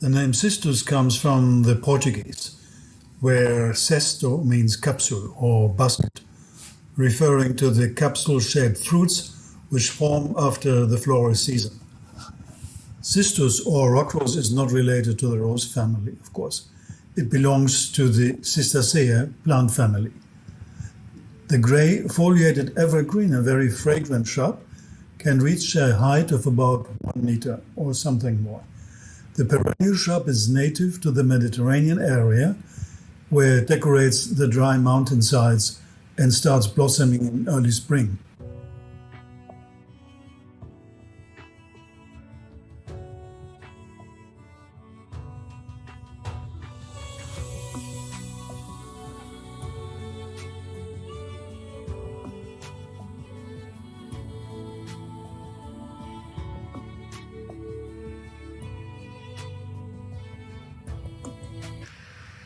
The name Cistus comes from the Portuguese, where cesto means capsule or basket, referring to the capsule-shaped fruits which form after the floral season. Cistus or Rockrose is not related to the rose family, of course. It belongs to the Cistaceae plant family. The grey foliated evergreen, a very fragrant shrub, can reach a height of about 1 meter or something more. The perennial shrub is native to the Mediterranean area, where it decorates the dry mountainsides and starts blossoming in early spring.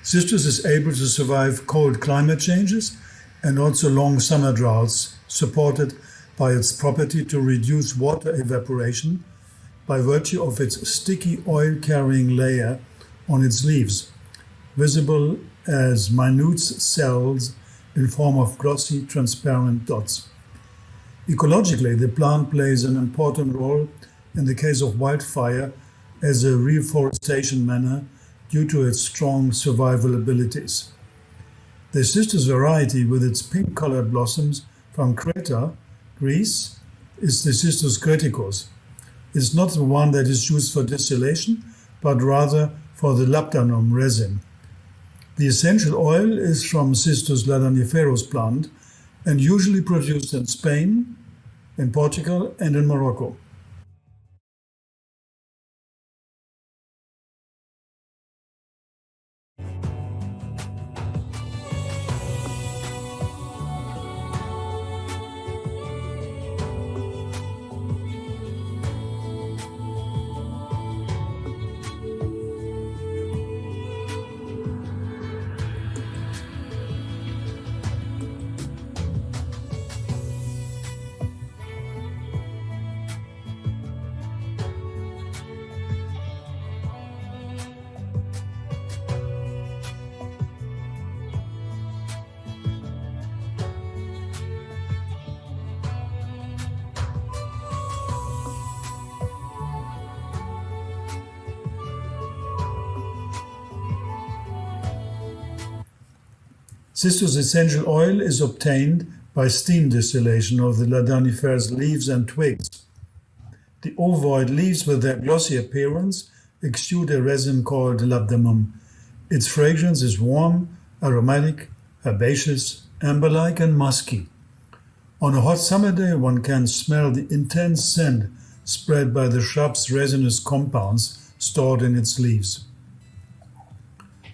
Cistus is able to survive cold climate changes and also long summer droughts, supported by its property to reduce water evaporation by virtue of its sticky oil-carrying layer on its leaves, visible as minute cells in form of glossy, transparent dots. Ecologically, the plant plays an important role in the case of wildfire as a reforestation manner due to its strong survival abilities. The Cistus variety with its pink-colored blossoms from Creta, Greece, is the Cistus creticus. It's not the one that is used for distillation, but rather for the labdanum resin. The essential oil is from Cistus ladaniferus plant and usually produced in Spain, in Portugal, and in Morocco. Cistus essential oil is obtained by steam distillation of the ladaniferous leaves and twigs. The ovoid leaves with their glossy appearance exude a resin called labdanum. Its fragrance is warm, aromatic, herbaceous, amber-like and musky. On a hot summer day, one can smell the intense scent spread by the shrub's resinous compounds stored in its leaves.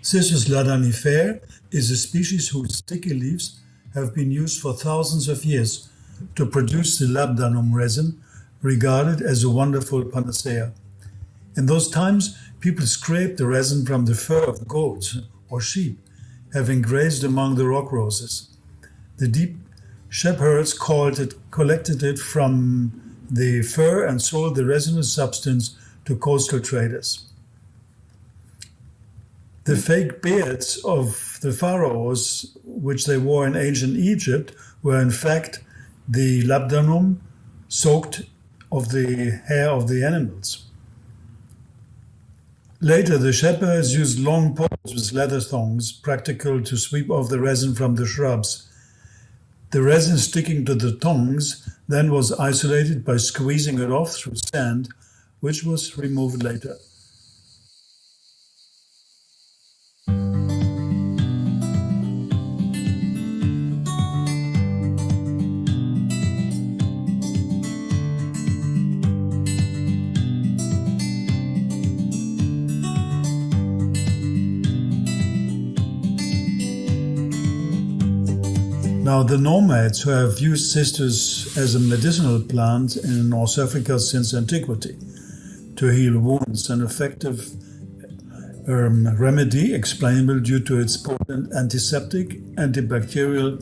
Cistus ladanifer is a species whose sticky leaves have been used for thousands of years to produce the labdanum resin, regarded as a wonderful panacea. In those times, people scraped the resin from the fur of goats or sheep, having grazed among the rock roses. The deep shepherds collected it from the fur and sold the resinous substance to coastal traders. The fake beards of the pharaohs, which they wore in ancient Egypt, were in fact the labdanum soaked of the hair of the animals. Later, the shepherds used long poles with leather thongs, practical to sweep off the resin from the shrubs. The resin sticking to the tongs then was isolated by squeezing it off through sand, which was removed later. Now, the nomads who have used cistus as a medicinal plant in North Africa since antiquity to heal wounds, an effective remedy explainable due to its potent antiseptic, antibacterial,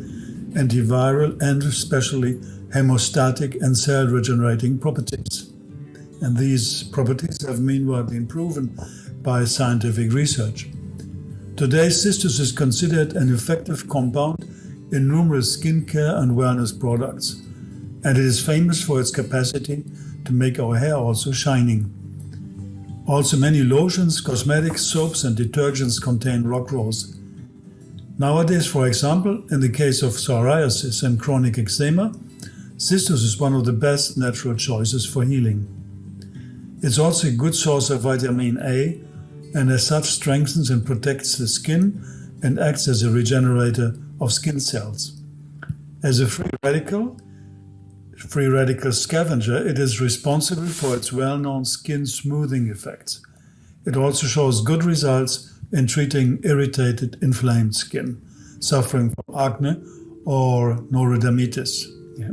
antiviral, and especially hemostatic and cell-regenerating properties. And these properties have meanwhile been proven by scientific research. Today, Cistus is considered an effective compound in numerous skincare and wellness products, and it is famous for its capacity to make our hair also shining. Also, many lotions, cosmetics, soaps, and detergents contain Rockrose. Nowadays, for example, in the case of psoriasis and chronic eczema, Cistus is one of the best natural choices for healing. It's also a good source of vitamin A, and as such strengthens and protects the skin and acts as a regenerator of skin cells. As a free radical scavenger, it is responsible for its well-known skin smoothing effects. It also shows good results in treating irritated, inflamed skin, suffering from acne or neurodermitis. Yeah.